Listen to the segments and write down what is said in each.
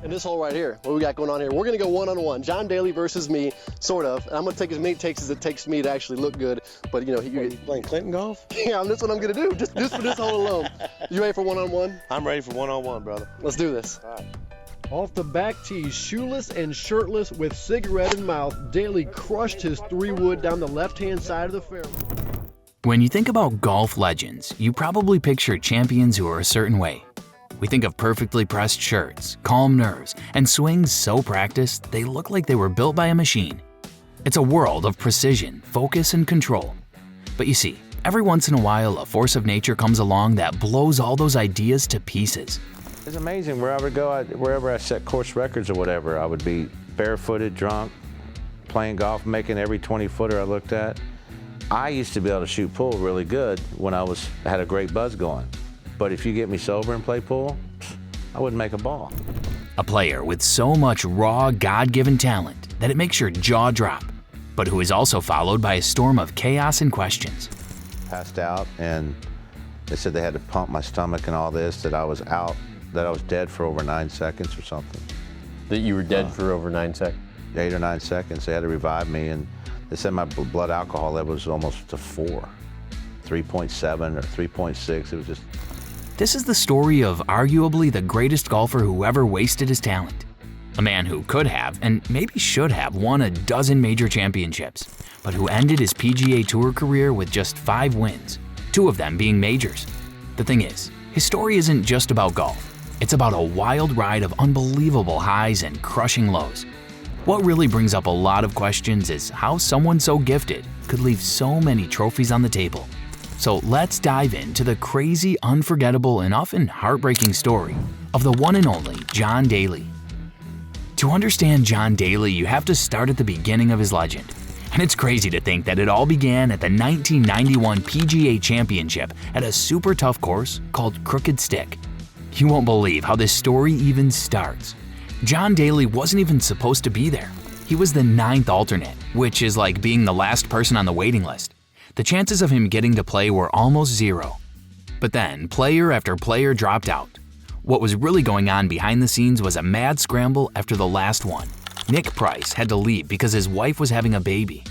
And this hole right here, what we got going on here, we're going to go one-on-one. John Daly versus me, sort of. And I'm going to take as many takes as it takes me to actually look good. But, you know, you playing Clinton golf? Yeah, that's what I'm going to do, just for this hole alone. You ready for one-on-one? I'm ready for one-on-one, brother. Let's do this. All right. Off the back tee, shoeless and shirtless with cigarette in mouth, Daly crushed his 3-wood down the left-hand side of the fairway. When you think about golf legends, you probably picture champions who are a certain way. We think of perfectly pressed shirts, calm nerves, and swings so practiced they look like they were built by a machine. It's a world of precision, focus, and control. But you see, every once in a while a force of nature comes along that blows all those ideas to pieces. It's amazing. Wherever I go, wherever I set course records or whatever, I would be barefooted, drunk, playing golf, making every 20-footer I looked at. I used to be able to shoot pool really good when I had a great buzz going. But if you get me sober and play pool, I wouldn't make a ball. A player with so much raw, God-given talent that it makes your jaw drop, but who is also followed by a storm of chaos and questions. Passed out, and they said they had to pump my stomach and all this, that I was out, that I was dead for over 9 seconds or something. That you were dead for over 9 seconds? 8 or 9 seconds. They had to revive me, and they said my blood alcohol level was almost to 4, 3.7 or 3.6. It was just... This is the story of arguably the greatest golfer who ever wasted his talent. A man who could have, and maybe should have, won a dozen major championships, but who ended his PGA Tour career with just 5 wins, 2 of them being majors. The thing is, his story isn't just about golf. It's about a wild ride of unbelievable highs and crushing lows. What really brings up a lot of questions is how someone so gifted could leave so many trophies on the table. So let's dive into the crazy, unforgettable, and often heartbreaking story of the one and only John Daly. To understand John Daly, you have to start at the beginning of his legend. And it's crazy to think that it all began at the 1991 PGA Championship at a super tough course called Crooked Stick. You won't believe how this story even starts. John Daly wasn't even supposed to be there. He was the 9th alternate, which is like being the last person on the waiting list. The chances of him getting to play were almost 0. But then, player after player dropped out. What was really going on behind the scenes was a mad scramble after the last one. Nick Price had to leave because his wife was having a baby.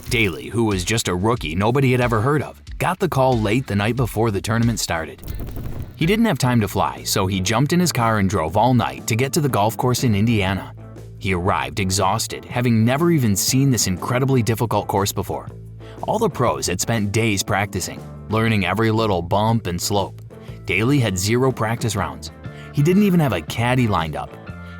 Daly, who was just a rookie nobody had ever heard of, got the call late the night before the tournament started. He didn't have time to fly, so he jumped in his car and drove all night to get to the golf course in Indiana. He arrived exhausted, having never even seen this incredibly difficult course before. All the pros had spent days practicing, learning every little bump and slope. Daly had 0 practice rounds. He didn't even have a caddy lined up.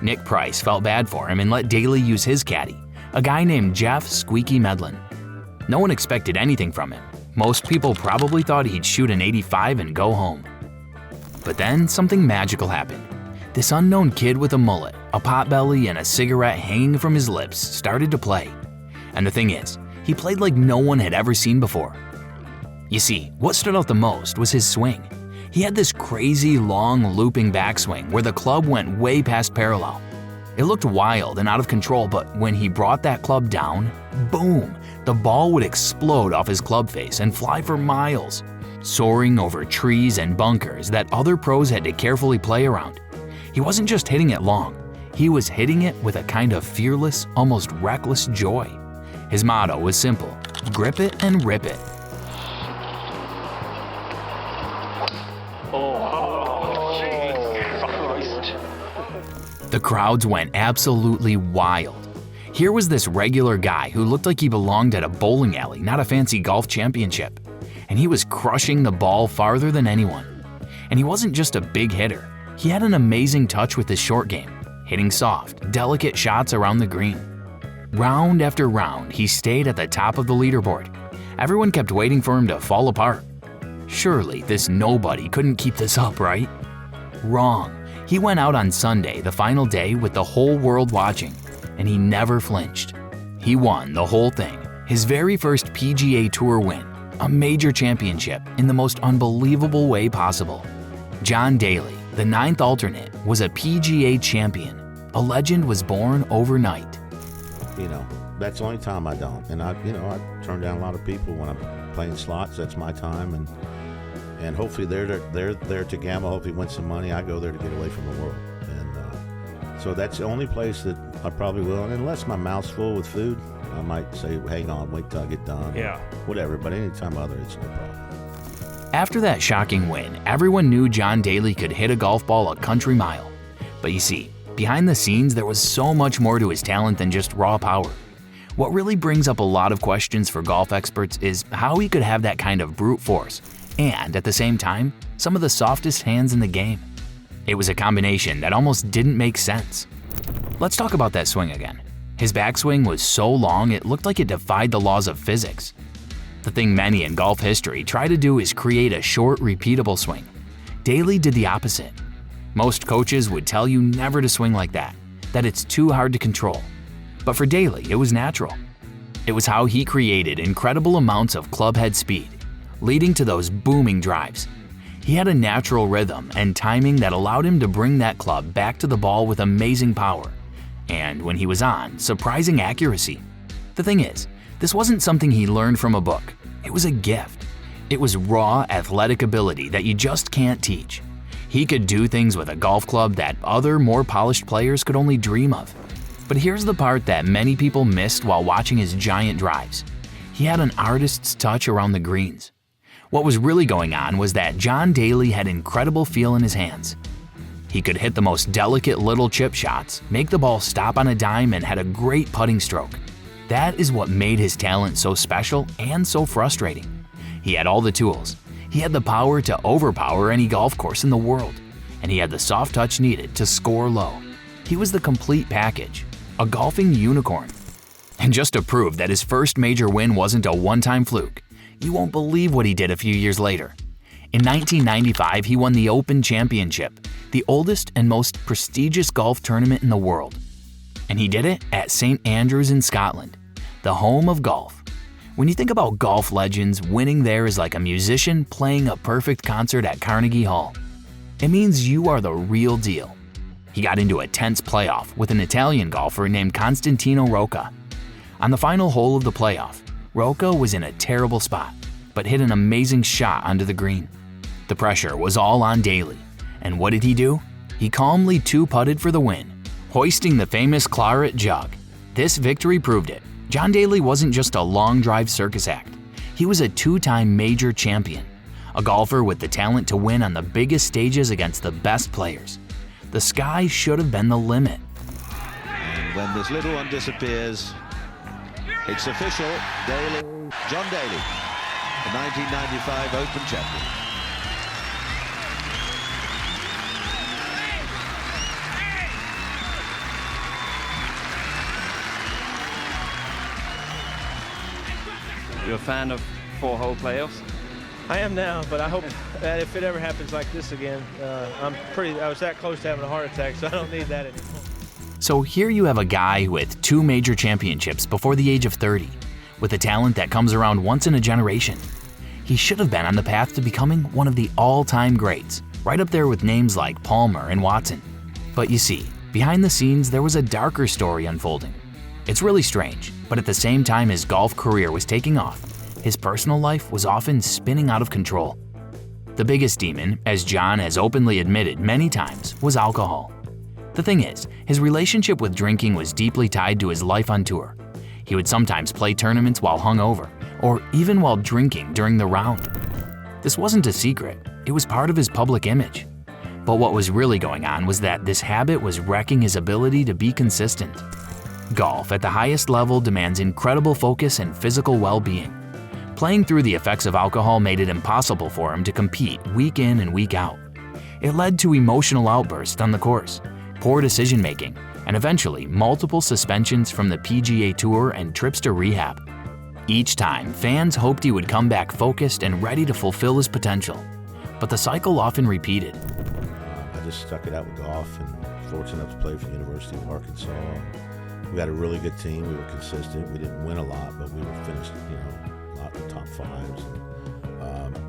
Nick Price felt bad for him and let Daly use his caddy, a guy named Jeff Squeaky Medlin. No one expected anything from him. Most people probably thought he'd shoot an 85 and go home. But then something magical happened. This unknown kid with a mullet, a potbelly, and a cigarette hanging from his lips started to play. And the thing is, he played like no one had ever seen before. You see, what stood out the most was his swing. He had this crazy, long, looping backswing where the club went way past parallel. It looked wild and out of control, but when he brought that club down, boom, the ball would explode off his club face and fly for miles, soaring over trees and bunkers that other pros had to carefully play around. He wasn't just hitting it long, he was hitting it with a kind of fearless, almost reckless joy. His motto was simple: grip it and rip it. The crowds went absolutely wild. Here was this regular guy who looked like he belonged at a bowling alley, not a fancy golf championship. And he was crushing the ball farther than anyone. And he wasn't just a big hitter. He had an amazing touch with his short game, hitting soft, delicate shots around the green. Round after round, he stayed at the top of the leaderboard. Everyone kept waiting for him to fall apart. Surely this nobody couldn't keep this up, right? Wrong. He went out on Sunday, the final day, with the whole world watching, and he never flinched. He won the whole thing, his very first PGA Tour win, a major championship in the most unbelievable way possible. John Daly, the 9th alternate, was a PGA champion. A legend was born overnight. You know, that's the only time I don't. And I turn down a lot of people when I'm playing slots. That's my time, and hopefully they're there to gamble. Hopefully win some money. I go there to get away from the world. And So that's the only place that I probably will. And unless my mouth's full with food, I might say, hang on, wait till I get done. Yeah. Whatever, but anytime other, it's no problem. After that shocking win, everyone knew John Daly could hit a golf ball a country mile. But you see, behind the scenes, there was so much more to his talent than just raw power. What really brings up a lot of questions for golf experts is how he could have that kind of brute force and, at the same time, some of the softest hands in the game. It was a combination that almost didn't make sense. Let's talk about that swing again. His backswing was so long it looked like it defied the laws of physics. The thing many in golf history try to do is create a short, repeatable swing. Daly did the opposite. Most coaches would tell you never to swing like that it's too hard to control. But for Daly, it was natural. It was how he created incredible amounts of clubhead speed, leading to those booming drives. He had a natural rhythm and timing that allowed him to bring that club back to the ball with amazing power. And when he was on, surprising accuracy. The thing is, this wasn't something he learned from a book. It was a gift. It was raw athletic ability that you just can't teach. He could do things with a golf club that other, more polished players could only dream of. But here's the part that many people missed while watching his giant drives. He had an artist's touch around the greens. What was really going on was that John Daly had incredible feel in his hands. He could hit the most delicate little chip shots, make the ball stop on a dime, and had a great putting stroke. That is what made his talent so special and so frustrating. He had all the tools. He had the power to overpower any golf course in the world, and he had the soft touch needed to score low. He was the complete package, a golfing unicorn. And just to prove that his first major win wasn't a one-time fluke, you won't believe what he did a few years later. In 1995, he won the Open Championship, the oldest and most prestigious golf tournament in the world. And he did it at St. Andrews in Scotland, the home of golf. When you think about golf legends, winning there is like a musician playing a perfect concert at Carnegie Hall. It means you are the real deal. He got into a tense playoff with an Italian golfer named Constantino Rocca. On the final hole of the playoff, Rocca was in a terrible spot, but hit an amazing shot onto the green. The pressure was all on Daly, and what did he do? He calmly two-putted for the win, hoisting the famous claret jug. This victory proved it. John Daly wasn't just a long drive circus act. He was a two-time major champion, a golfer with the talent to win on the biggest stages against the best players. The sky should have been the limit. And when this little one disappears, it's official. Daly, John Daly, the 1995 Open champion. You're a fan of four-hole playoffs? I am now, but I hope that if it ever happens like this again, I was that close to having a heart attack, so I don't need that anymore. So here you have a guy with 2 major championships before the age of 30, with a talent that comes around once in a generation. He should have been on the path to becoming one of the all-time greats, right up there with names like Palmer and Watson. But you see, behind the scenes there was a darker story unfolding. It's really strange, but at the same time his golf career was taking off, his personal life was often spinning out of control. The biggest demon, as John has openly admitted many times, was alcohol. The thing is, his relationship with drinking was deeply tied to his life on tour. He would sometimes play tournaments while hungover, or even while drinking during the round. This wasn't a secret, it was part of his public image. But what was really going on was that this habit was wrecking his ability to be consistent. Golf at the highest level demands incredible focus and physical well-being. Playing through the effects of alcohol made it impossible for him to compete week in and week out. It led to emotional outbursts on the course, poor decision-making, and eventually multiple suspensions from the PGA Tour and trips to rehab. Each time, fans hoped he would come back focused and ready to fulfill his potential. But the cycle often repeated. I just stuck it out with golf and fortunate enough to play for the University of Arkansas. We had a really good team. We were consistent. We didn't win a lot, but we were finished, a lot in the top 5s.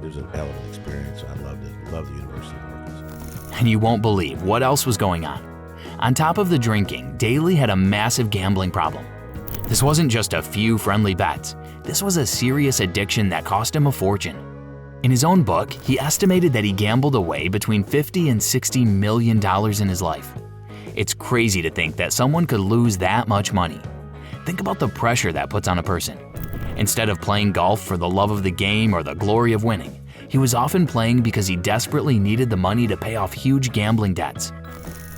It was a hell of an experience. I loved it. Loved the University of Arkansas. And you won't believe what else was going on. On top of the drinking, Daly had a massive gambling problem. This wasn't just a few friendly bets. This was a serious addiction that cost him a fortune. In his own book, he estimated that he gambled away between $50 and $60 million in his life. It's crazy to think that someone could lose that much money. Think about the pressure that puts on a person. Instead of playing golf for the love of the game or the glory of winning, he was often playing because he desperately needed the money to pay off huge gambling debts.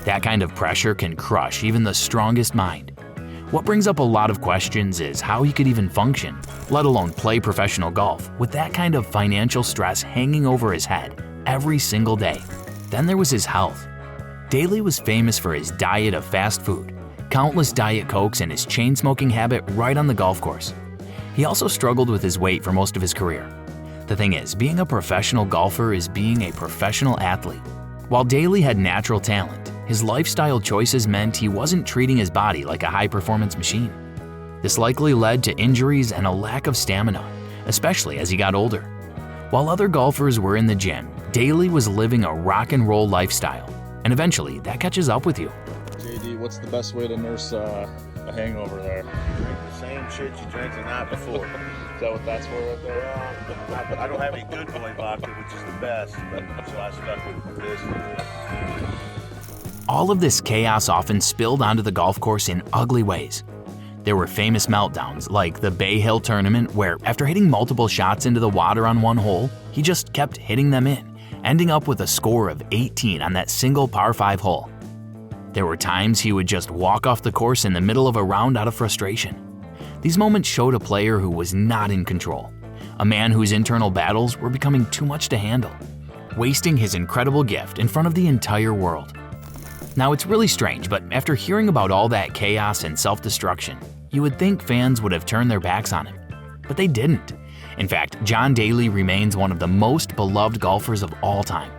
That kind of pressure can crush even the strongest mind. What brings up a lot of questions is how he could even function, let alone play professional golf, with that kind of financial stress hanging over his head every single day. Then there was his health. Daly was famous for his diet of fast food, countless Diet Cokes, and his chain-smoking habit right on the golf course. He also struggled with his weight for most of his career. The thing is, being a professional golfer is being a professional athlete. While Daly had natural talent, his lifestyle choices meant he wasn't treating his body like a high-performance machine. This likely led to injuries and a lack of stamina, especially as he got older. While other golfers were in the gym, Daly was living a rock and roll lifestyle, and eventually that catches up with you. JD, what's the best way to nurse a hangover there? Drink the same shit you drank the night before. Is that what that's for right there? But I don't have any good boy vodka, which is the best, but so I stuck with this. All of this chaos often spilled onto the golf course in ugly ways. There were famous meltdowns like the Bay Hill tournament where, after hitting multiple shots into the water on one hole, he just kept hitting them in, ending up with a score of 18 on that single par 5 hole. There were times he would just walk off the course in the middle of a round out of frustration. These moments showed a player who was not in control, a man whose internal battles were becoming too much to handle, wasting his incredible gift in front of the entire world. Now, it's really strange, but after hearing about all that chaos and self-destruction, you would think fans would have turned their backs on him. But they didn't. In fact, John Daly remains one of the most beloved golfers of all time.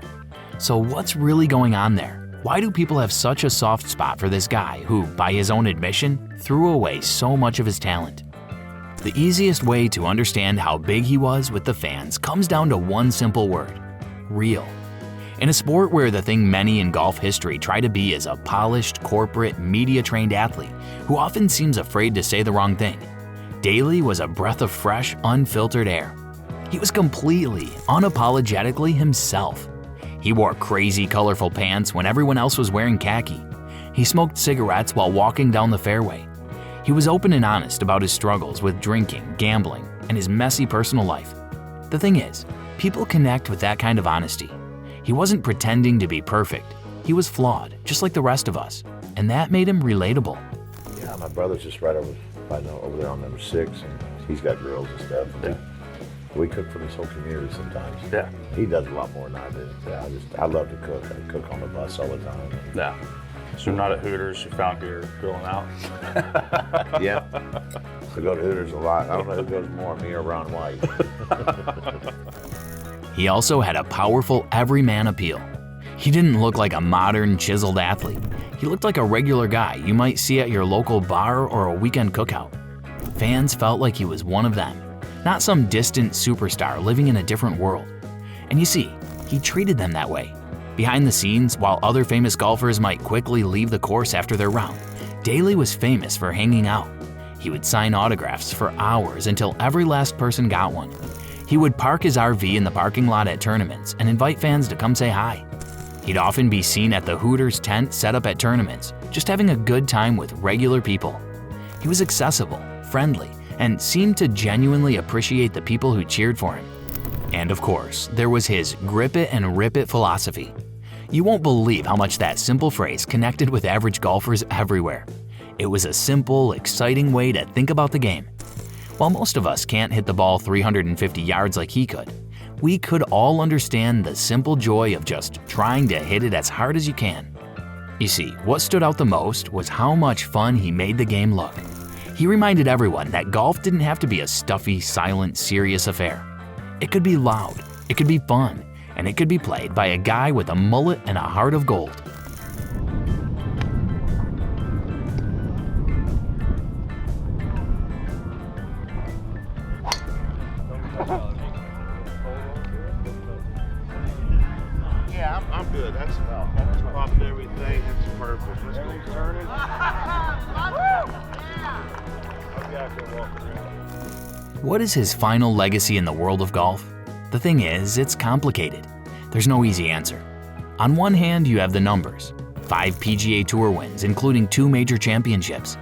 So what's really going on there? Why do people have such a soft spot for this guy who, by his own admission, threw away so much of his talent? The easiest way to understand how big he was with the fans comes down to one simple word: real. In a sport where the thing many in golf history try to be is a polished, corporate, media-trained athlete who often seems afraid to say the wrong thing, Daly was a breath of fresh, unfiltered air. He was completely, unapologetically himself. He wore crazy, colorful pants when everyone else was wearing khaki. He smoked cigarettes while walking down the fairway. He was open and honest about his struggles with drinking, gambling, and his messy personal life. The thing is, people connect with that kind of honesty. He wasn't pretending to be perfect. He was flawed, just like the rest of us, and that made him relatable. Yeah, my brother's just right over there on number 6, and he's got girls and stuff. And we cook for this whole community sometimes. Yeah. He does a lot more than I do. Yeah, I love to cook. I cook on the bus all the time. Yeah. So you're not at Hooters, you found here grilling out? Yeah. I go to Hooters a lot. I don't know who goes more, me or Ron White. He also had a powerful everyman appeal. He didn't look like a modern, chiseled athlete. He looked like a regular guy you might see at your local bar or a weekend cookout. Fans felt like he was one of them, not some distant superstar living in a different world. And you see, he treated them that way. Behind the scenes, while other famous golfers might quickly leave the course after their round, Daly was famous for hanging out. He would sign autographs for hours until every last person got one. He would park his RV in the parking lot at tournaments and invite fans to come say hi. He'd often be seen at the Hooters tent set up at tournaments, just having a good time with regular people. He was accessible, friendly, and seemed to genuinely appreciate the people who cheered for him. And of course, there was his grip it and rip it philosophy. You won't believe how much that simple phrase connected with average golfers everywhere. It was a simple, exciting way to think about the game. While most of us can't hit the ball 350 yards like he could, we could all understand the simple joy of just trying to hit it as hard as you can. You see, what stood out the most was how much fun he made the game look. He reminded everyone that golf didn't have to be a stuffy, silent, serious affair. It could be loud, it could be fun, and it could be played by a guy with a mullet and a heart of gold. Yeah, I'm good. That's popped everything. It's perfect. Let's go turn it. What is his final legacy in the world of golf? The thing is, it's complicated. There's no easy answer. On one hand, you have the numbers. 5 PGA Tour wins, including 2 major championships.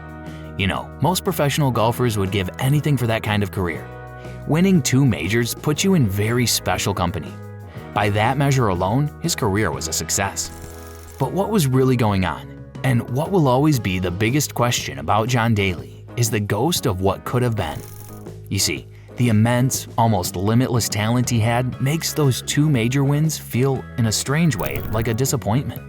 You know, most professional golfers would give anything for that kind of career. Winning 2 majors puts you in very special company. By that measure alone, his career was a success. But what was really going on? And what will always be the biggest question about John Daly is the ghost of what could have been. You see, the immense, almost limitless talent he had makes those 2 major wins feel, in a strange way, like a disappointment.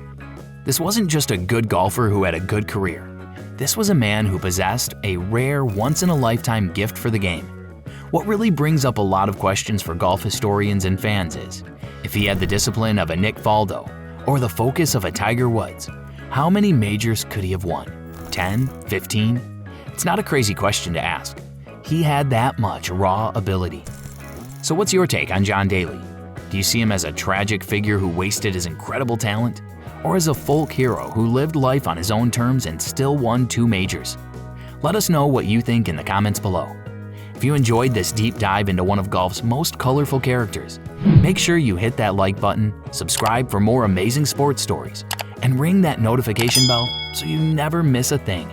This wasn't just a good golfer who had a good career. This was a man who possessed a rare, once-in-a-lifetime gift for the game. What really brings up a lot of questions for golf historians and fans is, if he had the discipline of a Nick Faldo or the focus of a Tiger Woods, how many majors could he have won? 10? 15? It's not a crazy question to ask. He had that much raw ability. So what's your take on John Daly? Do you see him as a tragic figure who wasted his incredible talent? Or as a folk hero who lived life on his own terms and still won 2 majors? Let us know what you think in the comments below. If you enjoyed this deep dive into one of golf's most colorful characters, make sure you hit that like button, subscribe for more amazing sports stories, and ring that notification bell so you never miss a thing.